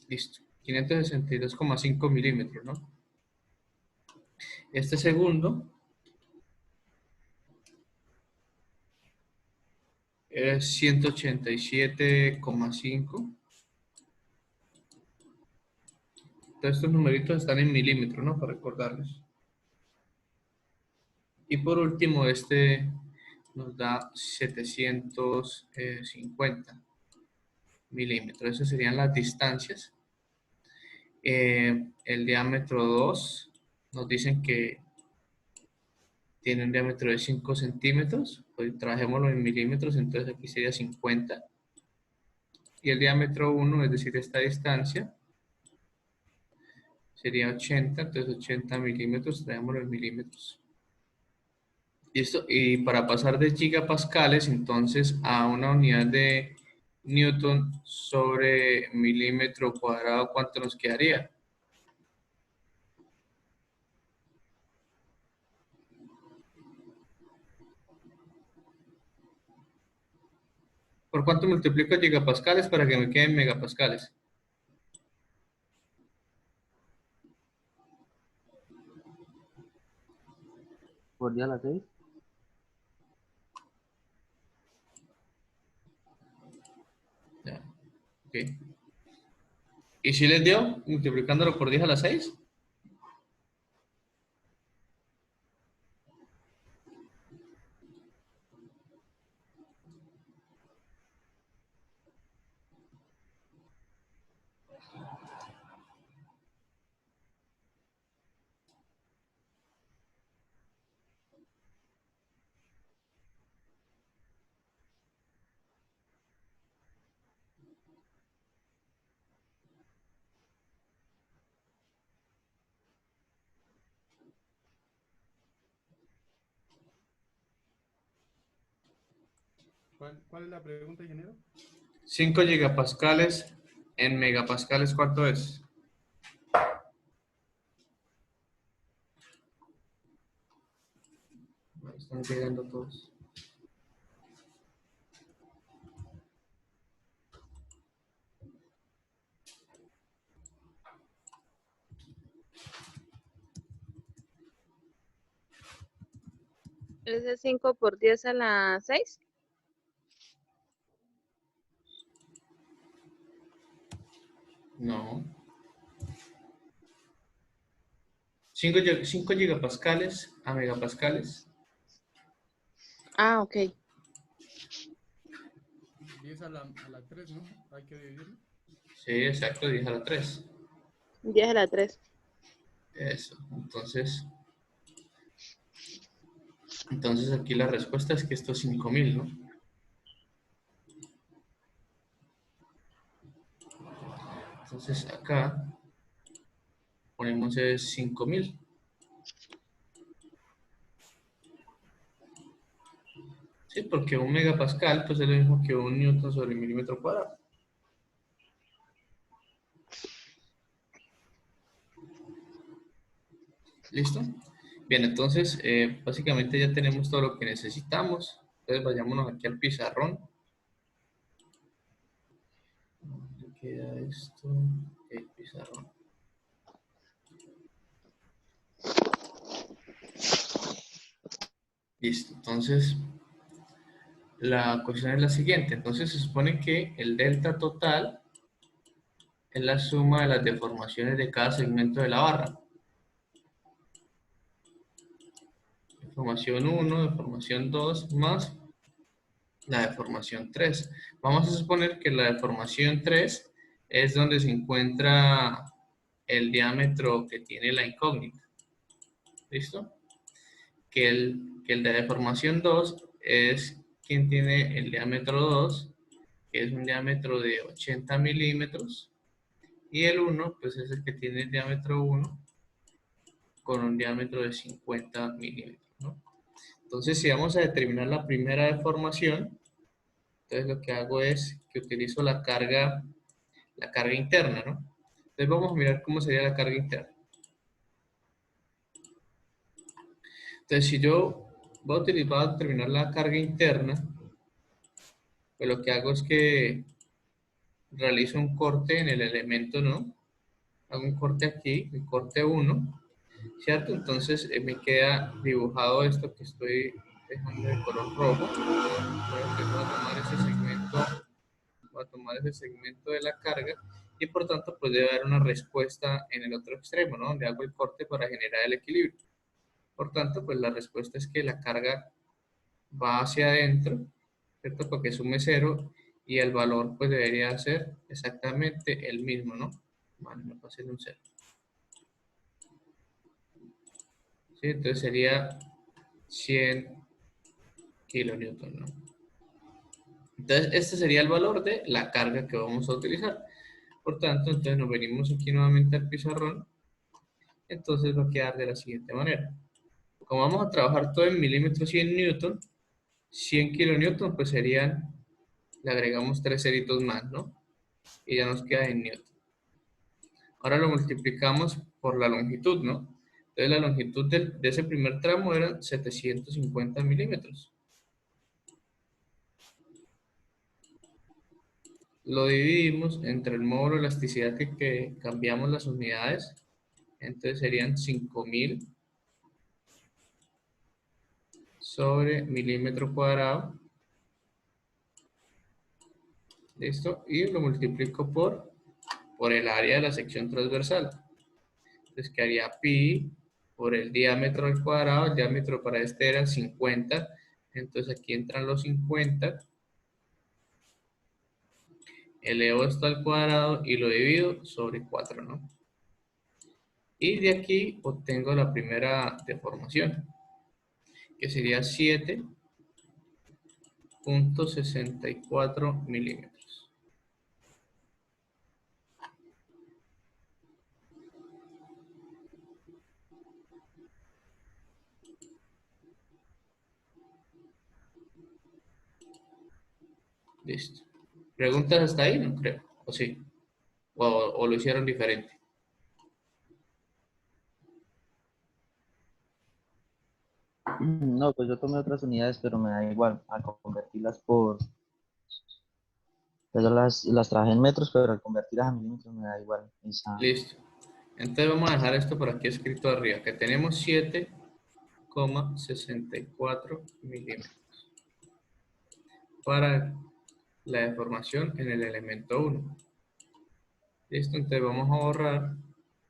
Listo. 562,5 milímetros, ¿no? Este segundo es 187,5. Entonces estos numeritos están en milímetros, ¿no? Para recordarles. Y por último, este nos da 750 milímetros. Esas serían las distancias. El diámetro 2 nos dicen que tiene un diámetro de 5 centímetros. Pues trabajémoslo en milímetros, entonces aquí sería 50. Y el diámetro 1, es decir, esta distancia, sería 80. Entonces 80 milímetros, traémoslo en milímetros. Listo. Y para pasar de gigapascales, entonces, a una unidad de newton sobre milímetro cuadrado, ¿cuánto nos quedaría? ¿Por cuánto multiplico gigapascales para que me queden megapascales? Por 10 a la 6. Ya, ok. ¿Y si les dio? Multiplicándolo por 10 a la 6. ¿Cuál es la pregunta, ingeniero? 5 gigapascales en megapascales, ¿cuánto es? Ahí están llegando todos. ¿Es de 5 por 10 a la 6? No. 5 gigapascales a megapascales. Ah, ok. 10 a la 3, ¿no? Hay que dividirlo. Sí, exacto, 10 a la 3. 10 a la 3. Eso. Entonces aquí la respuesta es que esto es 5000, ¿no? Entonces acá ponemos es 5000. Sí, porque un megapascal pues es lo mismo que un newton sobre milímetro cuadrado. ¿Listo? Bien, entonces básicamente ya tenemos todo lo que necesitamos. Entonces vayámonos aquí al pizarrón. ¿Dónde queda esto? El pizarrón. Listo, entonces la cuestión es la siguiente. Entonces se supone que el delta total es la suma de las deformaciones de cada segmento de la barra. Deformación 1, deformación 2, más la deformación 3. Vamos a suponer que la deformación 3 es donde se encuentra el diámetro que tiene la incógnita. ¿Listo? Que el de deformación 2 es quien tiene el diámetro 2, que es un diámetro de 80 milímetros. Y el 1, pues es el que tiene el diámetro 1 con un diámetro de 50 milímetros, ¿no? Entonces, si vamos a determinar la primera deformación, entonces lo que hago es que utilizo la carga interna, ¿no? Entonces vamos a mirar cómo sería la carga interna. Entonces, si yo voy a determinar la carga interna, pues lo que hago es que realizo un corte en el elemento, ¿no? Hago un corte aquí, el corte 1, ¿cierto? Entonces me queda dibujado esto que estoy dejando de color rojo. Voy a tomar ese segmento, voy a tomar ese segmento de la carga y por tanto pues debe haber una respuesta en el otro extremo, ¿no? Donde hago el corte para generar el equilibrio. Por tanto, pues la respuesta es que la carga va hacia adentro, ¿cierto? Porque sume 0 y el valor pues debería ser exactamente el mismo, ¿no? Vale, me pasé de un 0. ¿Sí? Entonces sería 100 kilonewton, ¿no? Entonces este sería el valor de la carga que vamos a utilizar. Por tanto, entonces nos venimos aquí nuevamente al pizarrón. Entonces va a quedar de la siguiente manera. Como vamos a trabajar todo en milímetros y en newton, 100 kilonewton pues serían, le agregamos 3 ceritos más, ¿no? Y ya nos queda en newton. Ahora lo multiplicamos por la longitud, ¿no? Entonces la longitud de ese primer tramo era 750 milímetros. Lo dividimos entre el módulo de elasticidad que cambiamos las unidades. Entonces serían 5000 sobre milímetro cuadrado. ¿Listo? Y lo multiplico por el área de la sección transversal. Entonces quedaría pi por el diámetro al cuadrado. El diámetro para este era 50. Entonces aquí entran los 50. Elevo esto al cuadrado y lo divido sobre 4, ¿no? Y de aquí obtengo la primera deformación, que sería 7.64 milímetros. Listo. ¿Preguntas hasta ahí? No creo. ¿O sí? ¿O lo hicieron diferente? No, pues yo tomé otras unidades, pero me da igual al convertirlas por... Pues yo las traje en metros, pero al convertirlas a milímetros me da igual. Listo. Entonces vamos a dejar esto por aquí escrito arriba, que tenemos 7,64 milímetros para la deformación en el elemento 1. Listo, entonces vamos a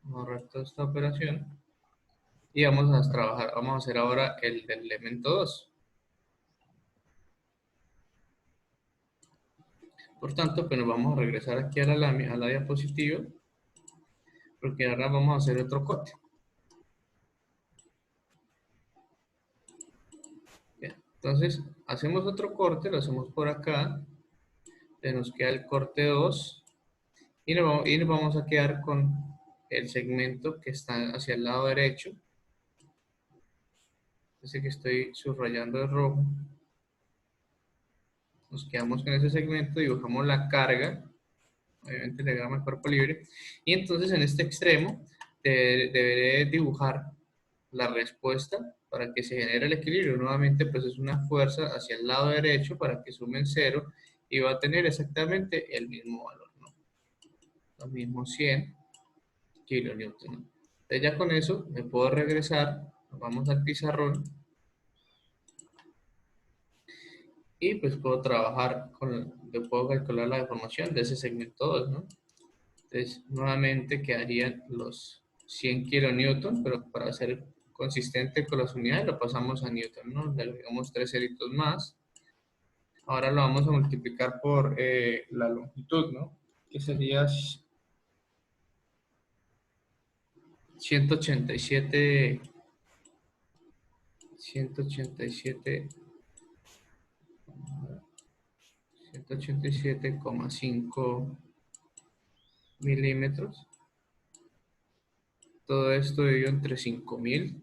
borrar toda esta operación y vamos a trabajar, vamos a hacer ahora el del elemento 2. Por tanto, pues nos vamos a regresar aquí a la diapositiva, porque ahora vamos a hacer otro corte. Bien, entonces, hacemos otro corte, lo hacemos por acá, nos queda el corte 2 y nos vamos a quedar con el segmento que está hacia el lado derecho, ese que estoy subrayando de rojo. Nos quedamos con ese segmento, dibujamos la carga, obviamente le damos el cuerpo libre, y entonces en este extremo deberé dibujar la respuesta para que se genere el equilibrio. Nuevamente pues es una fuerza hacia el lado derecho para que sumen 0 y va a tener exactamente el mismo valor, ¿no? Lo mismo 100 kilonewton, ¿no? Entonces ya con eso me puedo regresar, vamos al pizarrón y pues puedo trabajar puedo calcular la deformación de ese segmento 2, ¿no? Entonces, nuevamente quedarían los 100 kilonewton, pero para ser consistente con las unidades lo pasamos a newton, ¿no? Le agregamos 3 ceritos más. Ahora lo vamos a multiplicar por la longitud, ¿no? Que sería 187, 187,5 milímetros. Todo esto dividido entre 5000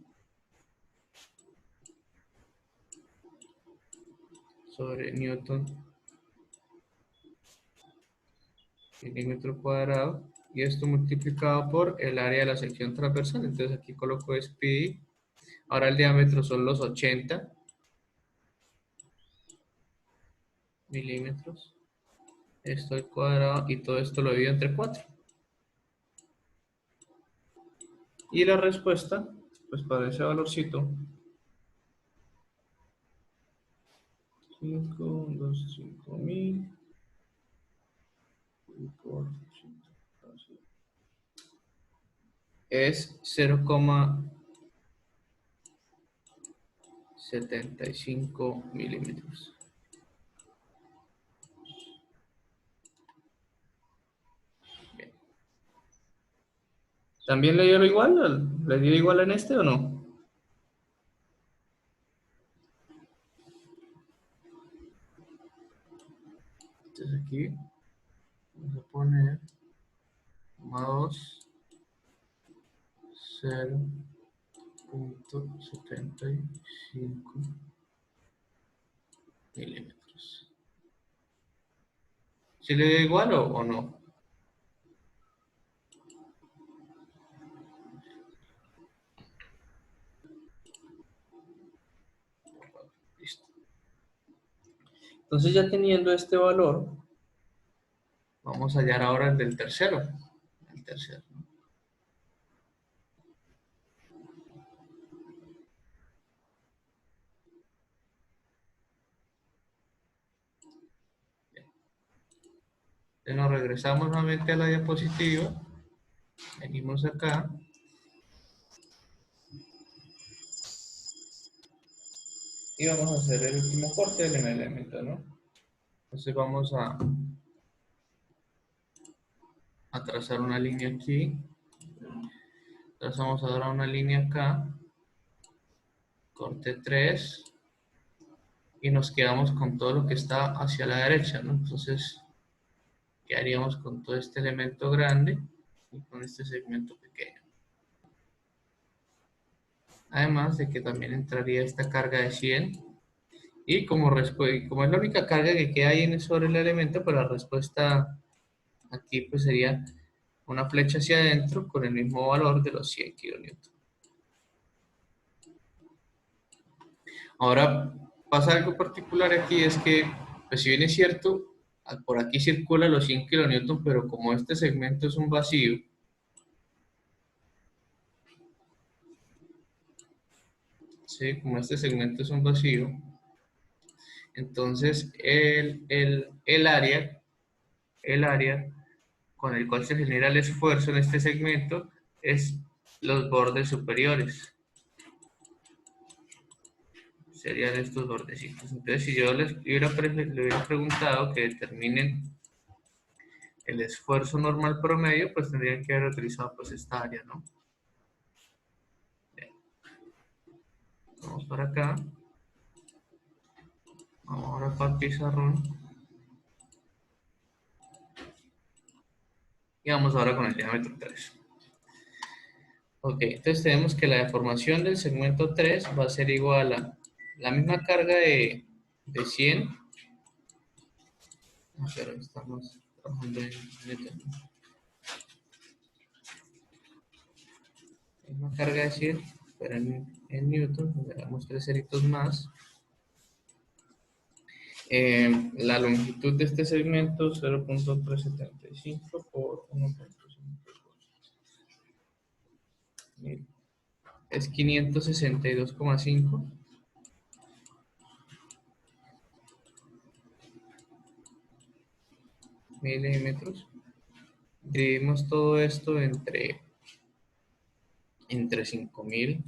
sobre newton milímetro cuadrado, y esto multiplicado por el área de la sección transversal. Entonces aquí coloco es pi. Ahora el diámetro son los 80 milímetros esto al cuadrado y todo esto lo divido entre 4. Y la respuesta, pues para ese valorcito, 5.000 por 100, es 0,75 milímetros. Bien. ¿También le dio lo igual? ¿Le dio igual en este o no? Entonces aquí vamos a poner 2, 0.75 milímetros. ¿Sí le dio igual o no? Listo. Entonces ya teniendo este valor, vamos a hallar ahora el del tercero. El tercero, ¿no? Entonces nos regresamos nuevamente a la diapositiva. Venimos acá. Y vamos a hacer el último corte del elemento, ¿no? Entonces vamos a trazar una línea aquí. Trazamos ahora una línea acá. Corte 3. Y nos quedamos con todo lo que está hacia la derecha, ¿no? Entonces, ¿qué haríamos con todo este elemento grande y con este segmento pequeño? Además de que también entraría esta carga de 100. Y como es la única carga que queda ahí sobre el elemento, pues la respuesta aquí pues sería una flecha hacia adentro con el mismo valor de los 100 kilonewtons. Ahora, pasa algo particular aquí, es que, pues si bien es cierto, por aquí circula los 100 kilonewtons, pero como este segmento es un vacío, ¿sí? Como este segmento es un vacío, entonces el área con el cual se genera el esfuerzo en este segmento es los bordes superiores. Serían estos bordecitos. Entonces, si yo le hubiera preguntado que determinen el esfuerzo normal promedio, pues tendrían que haber utilizado pues esta área, ¿no? Bien. Vamos para acá. Vamos ahora para el pizarrón. Y vamos ahora con el diámetro 3. Ok, entonces tenemos que la deformación del segmento 3 va a ser igual a la misma carga de 100. Pero estamos trabajando en Newton. La misma carga de 100, pero en Newton, le damos 3 ceritos más. La longitud de este segmento 0.375 por 1.5 es 562,5 milímetros. Dividimos todo esto entre 5.000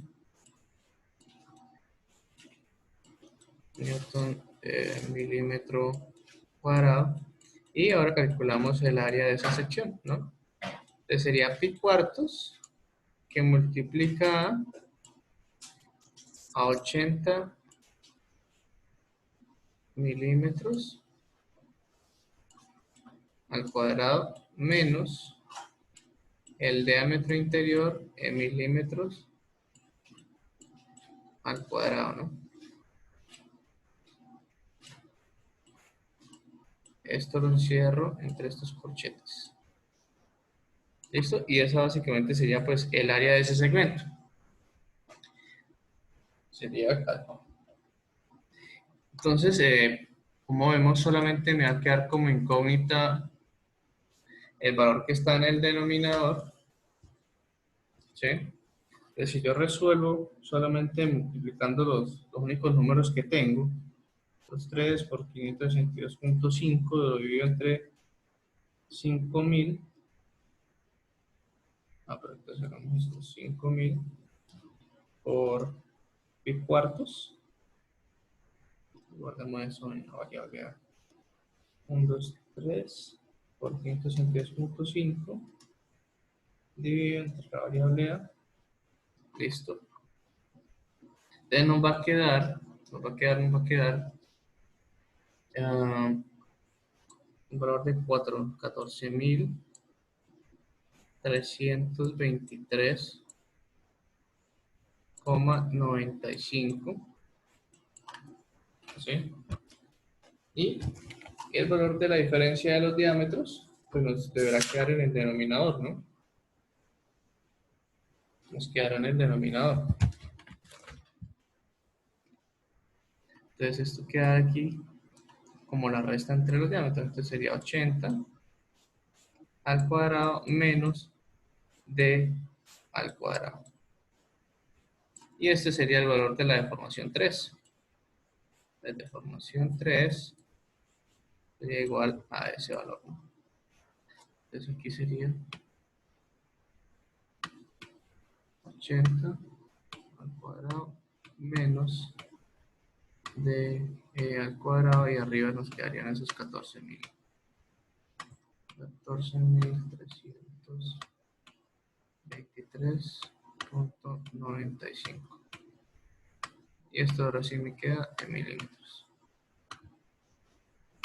newton milímetro cuadrado. Y ahora calculamos el área de esa sección, ¿no? Entonces sería pi cuartos que multiplica a 80 milímetros al cuadrado menos el diámetro interior en milímetros al cuadrado, ¿no? Esto lo encierro entre estos corchetes. ¿Listo? Y esa básicamente sería pues el área de ese segmento. Sería acá, ¿no? Entonces, Como vemos, solamente me va a quedar como incógnita el valor que está en el denominador, ¿sí? Entonces, si yo resuelvo solamente multiplicando los únicos números que tengo, los 3 por 562.5 lo divido entre 5000. Pero entonces hagamos esto, 5000 por pi cuartos. Guardamos eso en la variable A. 1, 2, 3 por 562.5 dividido entre la variable A. Listo. Entonces nos va a quedar un valor de 14.323,95. ¿Sí? Y el valor de la diferencia de los diámetros, pues nos deberá quedar en el denominador, ¿no? Nos quedará en el denominador. Entonces esto queda aquí como la resta entre los diámetros. Entonces sería 80 al cuadrado menos d al cuadrado. Y este sería el valor de la deformación 3. La deformación 3 sería igual a ese valor, ¿no? Entonces aquí sería 80 al cuadrado menos de al cuadrado, y arriba nos quedarían esos 14.000. 14.323.95. Y esto ahora sí me queda en milímetros.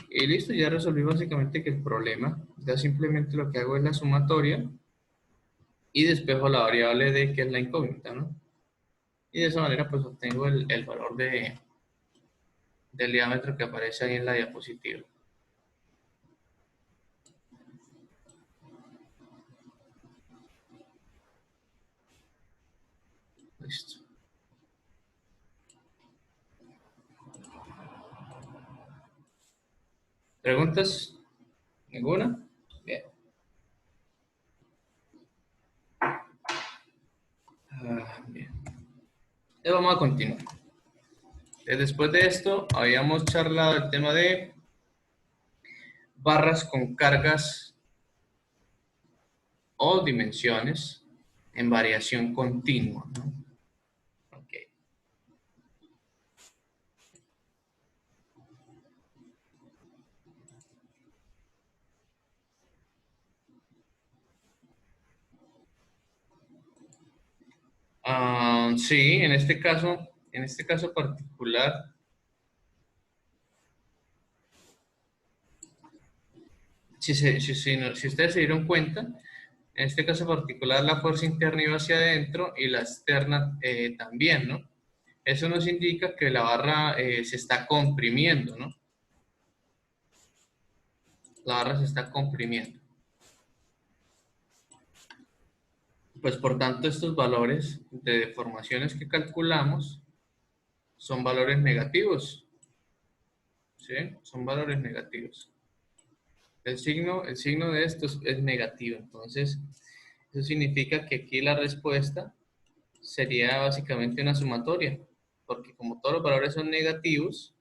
Y listo, ya resolví básicamente que el problema, ya simplemente lo que hago es la sumatoria y despejo la variable de que es la incógnita, ¿no? Y de esa manera pues obtengo el valor del diámetro que aparece ahí en la diapositiva. Listo. ¿Preguntas? ¿Ninguna? Bien. Bien. Entonces vamos a continuar. Después de esto, habíamos charlado el tema de barras con cargas o dimensiones en variación continua, ¿no? Okay. Sí, en este caso particular, si ustedes se dieron cuenta, en este caso particular la fuerza interna iba hacia adentro y la externa también, ¿no? Eso nos indica que la barra se está comprimiendo, ¿no? La barra se está comprimiendo. Pues por tanto estos valores de deformaciones que calculamos son valores negativos, ¿sí? Son valores negativos. El signo de esto es negativo, entonces eso significa que aquí la respuesta sería básicamente una sumatoria, porque como todos los valores son negativos,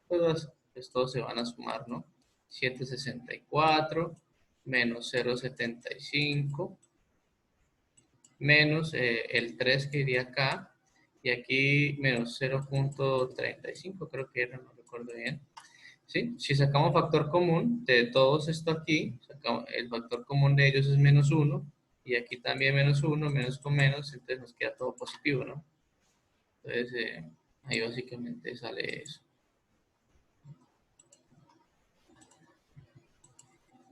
pues todos se van a sumar, ¿no? 764 menos 0,75 menos el 3 que iría acá, y aquí menos 0,35, creo que era, no recuerdo bien. ¿Sí? Si sacamos factor común de todos esto aquí, el factor común de ellos es menos 1, y aquí también menos 1, menos con menos, entonces nos queda todo positivo, ¿no? Entonces, ahí básicamente sale eso.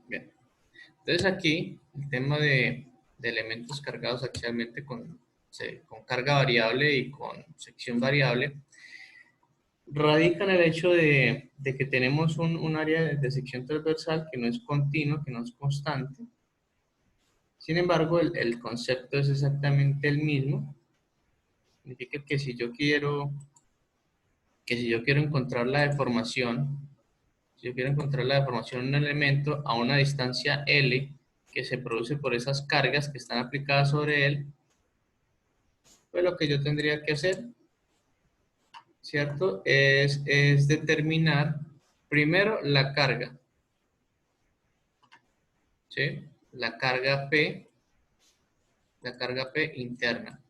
Bien. Entonces aquí, el tema de elementos cargados axialmente con carga variable y con sección variable, radica en el hecho de que tenemos un área de sección transversal que no es continuo, que no es constante. Sin embargo, el concepto es exactamente el mismo. Significa que si yo quiero encontrar la deformación Si yo quiero encontrar la deformación de un elemento a una distancia L que se produce por esas cargas que están aplicadas sobre él, pues lo que yo tendría que hacer, ¿cierto? Es determinar primero la carga, ¿sí? La carga P interna.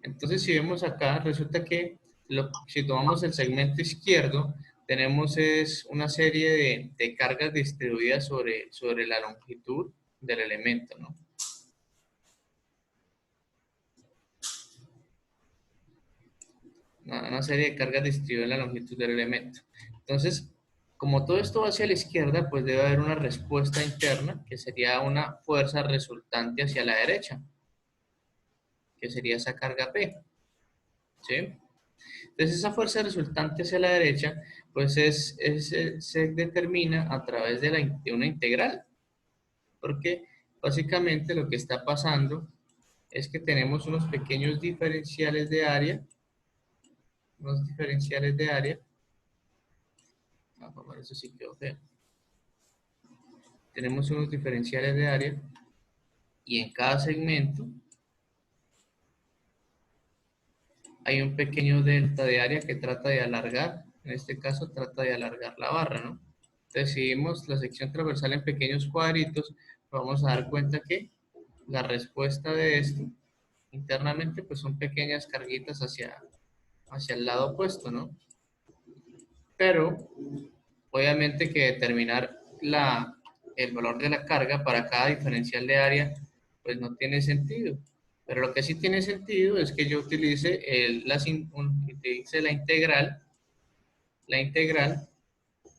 Entonces, si vemos acá, resulta que si tomamos el segmento izquierdo, tenemos una serie de cargas distribuidas sobre la longitud del elemento, ¿no? Una serie de cargas distribuidas en la longitud del elemento. Entonces, como todo esto va hacia la izquierda, pues debe haber una respuesta interna, que sería una fuerza resultante hacia la derecha, que sería esa carga P, ¿sí? Entonces, esa fuerza resultante hacia la derecha, pues se determina a través de una integral, porque básicamente lo que está pasando es que tenemos unos pequeños diferenciales de área, por eso sí quedó feo. Tenemos unos diferenciales de área y en cada segmento hay un pequeño delta de área que trata de alargar, en este caso trata de alargar la barra, ¿no? Entonces, si vemos la sección transversal en pequeños cuadritos, vamos a dar cuenta que la respuesta de esto internamente pues son pequeñas carguitas hacia el lado opuesto, ¿no? Pero obviamente que determinar el valor de la carga para cada diferencial de área pues no tiene sentido. Pero lo que sí tiene sentido es que yo utilice la integral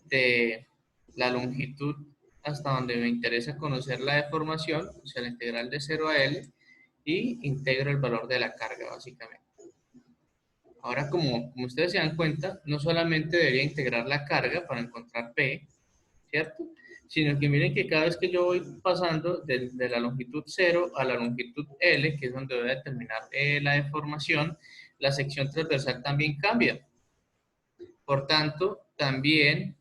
de la longitud hasta donde me interesa conocer la deformación, o sea, la integral de 0 a L, y integro el valor de la carga, básicamente. Ahora, como ustedes se dan cuenta, no solamente debería integrar la carga para encontrar P, ¿cierto? Sino que miren que cada vez que yo voy pasando de la longitud 0 a la longitud L, que es donde voy a determinar la deformación, la sección transversal también cambia. Por tanto, también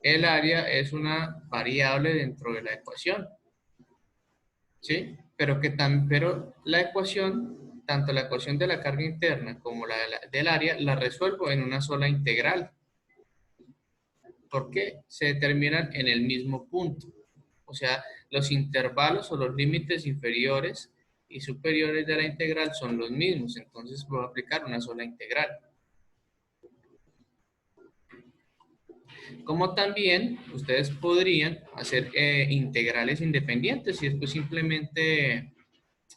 el área es una variable dentro de la ecuación, ¿sí? Pero la ecuación, tanto la ecuación de la carga interna como la del área, la resuelvo en una sola integral. Porque se determinan en el mismo punto. O sea, los intervalos o los límites inferiores y superiores de la integral son los mismos. Entonces voy a aplicar una sola integral. Como también ustedes podrían hacer integrales independientes y después simplemente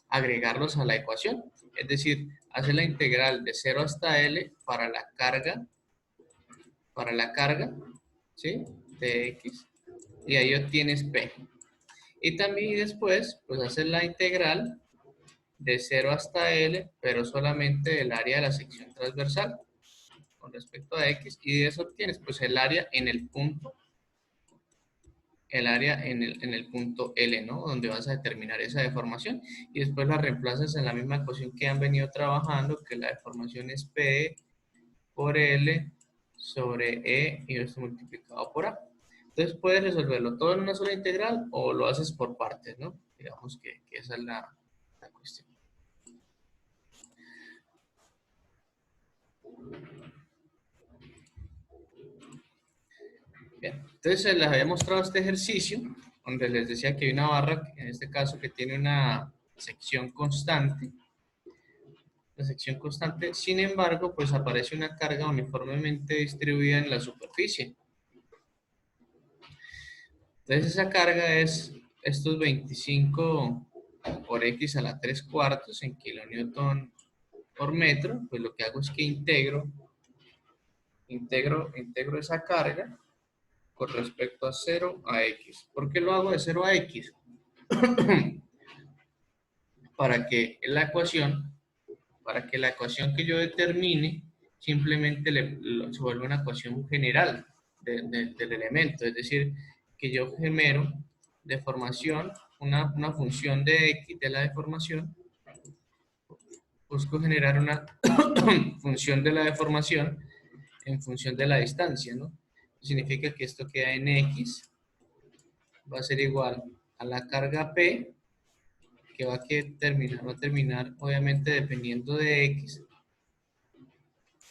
agregarlos a la ecuación. Es decir, hacer la integral de 0 hasta L para la carga, ¿sí? De X, y ahí obtienes P. Y también después, pues hacer la integral de 0 hasta L, pero solamente del área de la sección transversal con respecto a X, y de eso obtienes pues el área en el punto, en el punto L, ¿no? Donde vas a determinar esa deformación, y después la reemplazas en la misma ecuación que han venido trabajando, que la deformación es P por L sobre E y esto multiplicado por A. Entonces puedes resolverlo todo en una sola integral o lo haces por partes, ¿no? Digamos que esa es la cuestión. Bien, entonces les había mostrado este ejercicio donde les decía que hay una barra, en este caso que tiene una sección constante. La sección constante, sin embargo, pues aparece una carga uniformemente distribuida en la superficie. Entonces esa carga es estos 25 por X a la 3/4 en kilonewton por metro. Pues lo que hago es que integro esa carga con respecto a 0 a X. ¿Por qué lo hago de 0 a X? Para que la ecuación que yo determine simplemente se vuelva una ecuación general del elemento. Es decir, que yo genero deformación, una función de X de la deformación. Busco generar una función de la deformación en función de la distancia, ¿no? Significa que esto queda en X, va a ser igual a la carga P, que va a terminar obviamente dependiendo de X,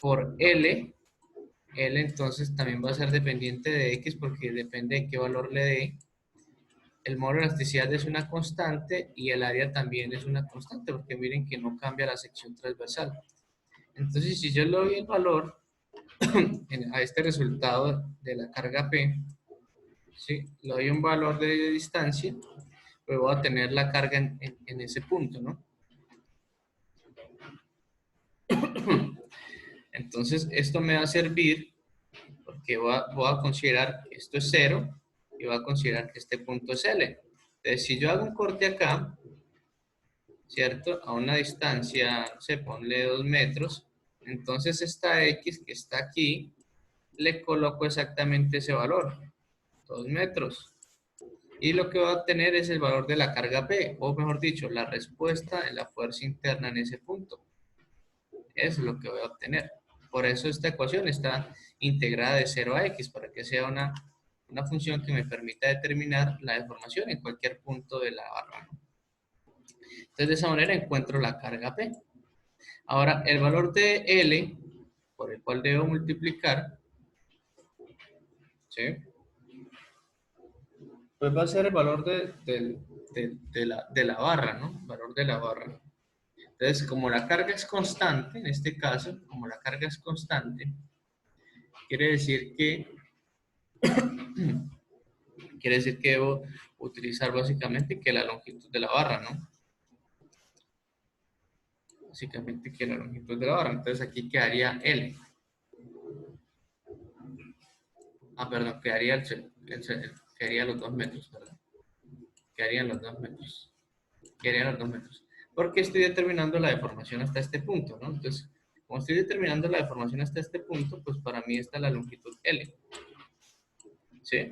por L. L entonces también va a ser dependiente de X porque depende de qué valor le dé. El módulo de elasticidad es una constante y el área también es una constante porque miren que no cambia la sección transversal. Entonces si yo le doy el valor a este resultado de la carga P, ¿sí? Le doy un valor de distancia, pues voy a tener la carga en ese punto, ¿no? Entonces esto me va a servir porque voy a considerar que esto es 0 y voy a considerar que este punto es L. Entonces, si yo hago un corte acá, ¿cierto? A una distancia, se ponle 2 metros, entonces esta X que está aquí, le coloco exactamente ese valor, 2 metros. Y lo que voy a obtener es el valor de la carga P, o mejor dicho, la respuesta de la fuerza interna en ese punto. Eso es lo que voy a obtener. Por eso esta ecuación está integrada de 0 a X, para que sea una función que me permita determinar la deformación en cualquier punto de la barra. Entonces, de esa manera encuentro la carga P. Ahora, el valor de L, por el cual debo multiplicar, ¿sí? Pues va a ser el valor de la barra, ¿no? El valor de la barra. Entonces, como la carga es constante, en este caso, como la carga es constante, quiere decir que debo utilizar básicamente que la longitud de la barra, ¿no? Básicamente que la longitud de la barra. Entonces aquí quedaría L. Perdón, quedaría los 2 metros, perdón. Quedarían los 2 metros. Quedarían los 2 metros. Porque estoy determinando la deformación hasta este punto, ¿no? Entonces, como estoy determinando la deformación hasta este punto, pues para mí está la longitud L. ¿Sí?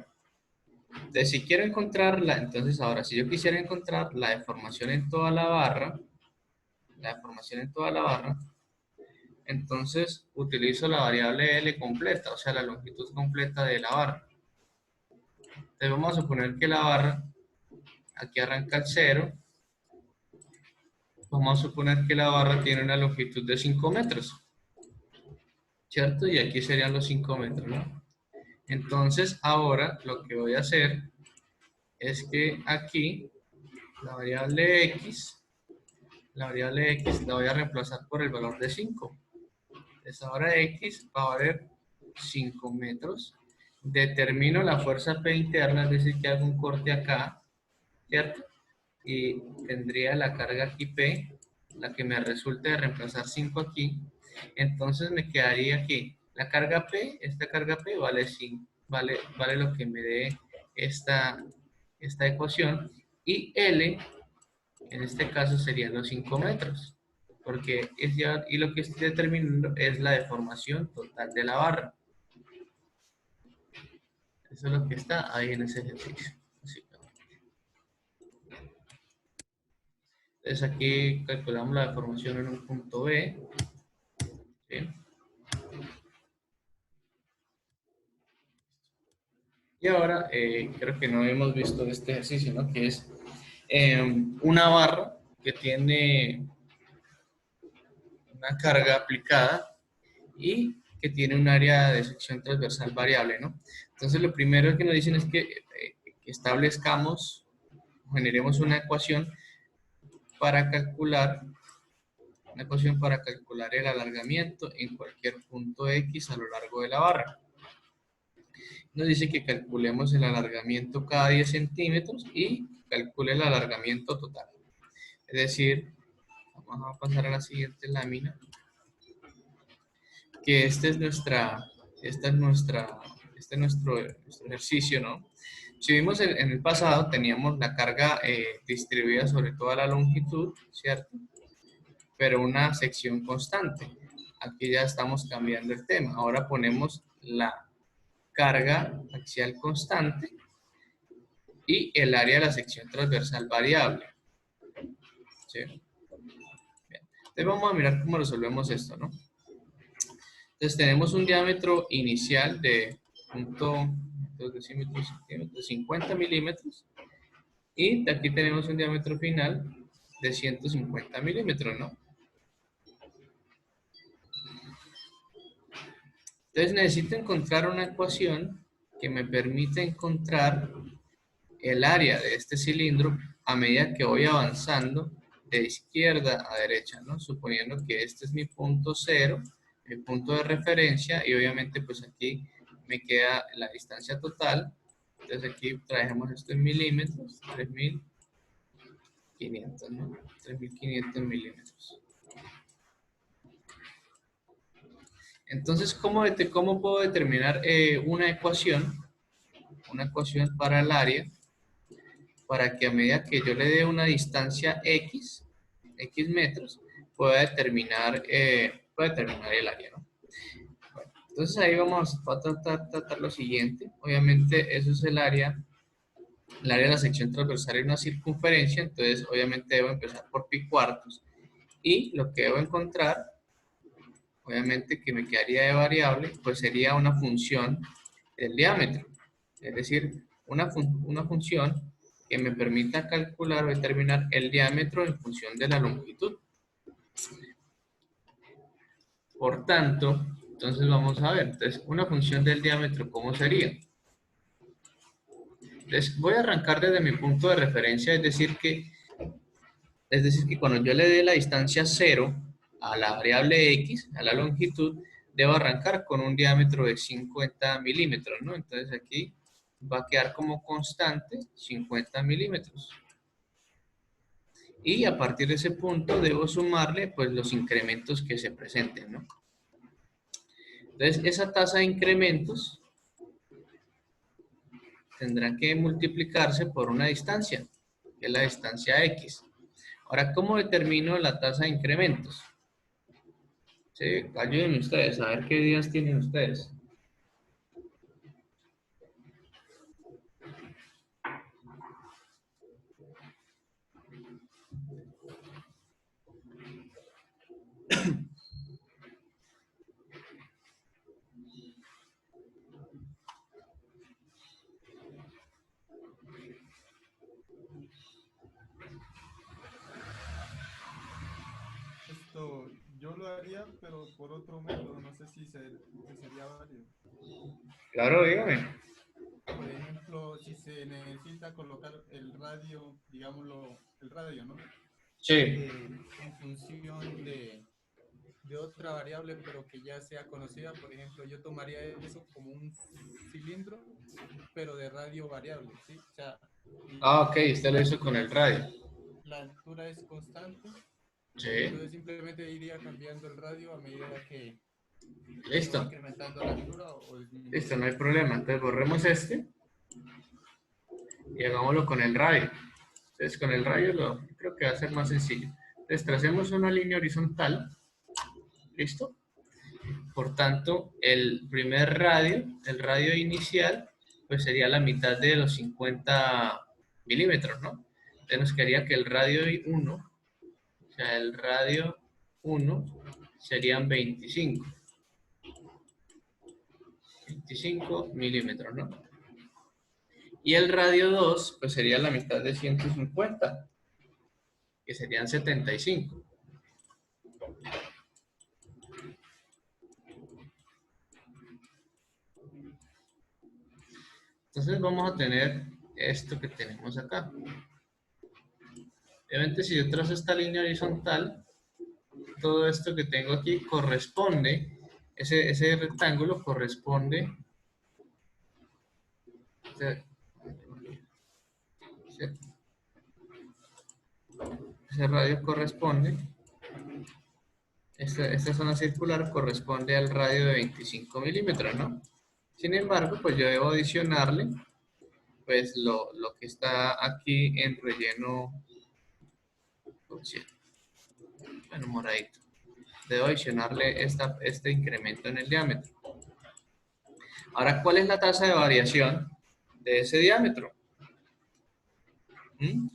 Entonces, si quiero encontrarla, entonces ahora, si yo quisiera encontrar la deformación en toda la barra, entonces utilizo la variable L completa, o sea, la longitud completa de la barra. Entonces vamos a suponer que la barra, aquí arranca el 0, vamos a suponer que la barra tiene una longitud de 5 metros, ¿cierto? Y aquí serían los 5 metros, ¿no? Entonces ahora lo que voy a hacer es que aquí la variable X la voy a reemplazar por el valor de 5. Entonces ahora X va a valer 5 metros. Determino la fuerza P interna, es decir, que hago un corte acá, ¿cierto? Y tendría la carga aquí P, la que me resulte de reemplazar 5 aquí. Entonces me quedaría aquí. La carga P, esta carga P vale 5, vale lo que me dé esta ecuación. Y L, en este caso, serían los 5 metros. Porque y lo que estoy determinando es la deformación total de la barra. Eso es lo que está ahí en ese ejercicio. Entonces aquí calculamos la deformación en un punto B. ¿Sí? Y ahora creo que no hemos visto este ejercicio, ¿no? Que es una barra que tiene una carga aplicada y que tiene un área de sección transversal variable, ¿no? Entonces lo primero que nos dicen es que establezcamos, generemos una ecuación para calcular el alargamiento en cualquier punto X a lo largo de la barra. Nos dice que calculemos el alargamiento cada 10 centímetros y calcule el alargamiento total. Es decir, vamos a pasar a la siguiente lámina, que este es nuestro ejercicio, ¿no? Si vimos en el pasado, teníamos la carga distribuida sobre toda la longitud, ¿cierto? Pero una sección constante. Aquí ya estamos cambiando el tema. Ahora ponemos la carga axial constante y el área de la sección transversal variable. ¿Sí? Bien. Entonces vamos a mirar cómo resolvemos esto, ¿no? Entonces tenemos un diámetro inicial de 0.2 decímetros centímetros, 50 milímetros. Y aquí tenemos un diámetro final de 150 milímetros, ¿no? Entonces necesito encontrar una ecuación que me permita encontrar el área de este cilindro a medida que voy avanzando de izquierda a derecha, ¿no? Suponiendo que este es mi punto cero, mi punto de referencia, y obviamente pues aquí me queda la distancia total. Entonces aquí trajemos esto en milímetros, 3.500, ¿no? 3.500 milímetros. Entonces, ¿cómo puedo determinar una ecuación para el área? Para que a medida que yo le dé una distancia X metros, pueda determinar el área, ¿no? Bueno, entonces ahí vamos a tratar lo siguiente. Obviamente eso es el área de la sección transversal y una circunferencia, entonces obviamente debo empezar por pi cuartos. Y lo que debo encontrar, obviamente que me quedaría de variable, pues sería una función del diámetro. Es decir, una función que me permita calcular o determinar el diámetro en función de la longitud. Por tanto, entonces vamos a ver, entonces una función del diámetro, ¿cómo sería? Entonces voy a arrancar desde mi punto de referencia, es decir que cuando yo le dé la distancia 0 a la variable x, a la longitud, debo arrancar con un diámetro de 50 milímetros, ¿no? Entonces aquí va a quedar como constante 50 milímetros. Y a partir de ese punto debo sumarle pues los incrementos que se presenten, ¿no? Entonces esa tasa de incrementos tendrá que multiplicarse por una distancia, que es la distancia x. Ahora, ¿cómo determino la tasa de incrementos? Sí, ayúdenme ustedes, a ver qué días tienen ustedes. Yo lo haría, pero por otro método, no sé si sería válido. Claro, dígame. Por ejemplo, si se necesita colocar el radio, digámoslo, el radio, ¿no? Sí. En función de otra variable, pero que ya sea conocida. Por ejemplo, yo tomaría eso como un cilindro, pero de radio variable, ¿sí? O sea, Ok, usted lo hizo con el radio. la altura es constante. Sí. Entonces simplemente iría cambiando el radio a medida que Listo. va incrementando la altura o disminuyendo. Listo, no hay problema. Entonces borremos este y hagámoslo con el radio. Entonces con el radio creo que va a ser más sencillo. Entonces tracemos una línea horizontal. ¿Listo? Por tanto, el primer radio, el radio inicial, pues sería la mitad de los 50 milímetros, ¿no? Entonces nos quedaría que el radio 1, o sea, el radio 1 serían 25 milímetros, ¿no? Y el radio 2, pues sería la mitad de 150, que serían 75. Entonces vamos a tener esto que tenemos acá. Obviamente si yo trazo esta línea horizontal, todo esto que tengo aquí corresponde, ese rectángulo corresponde, ese radio corresponde, esta zona circular corresponde al radio de 25 milímetros, ¿no? Sin embargo, pues yo debo adicionarle pues lo que está aquí en relleno, bueno, moradito. Debo adicionarle este incremento en el diámetro. Ahora, ¿cuál es la tasa de variación de ese diámetro? ¿Mm?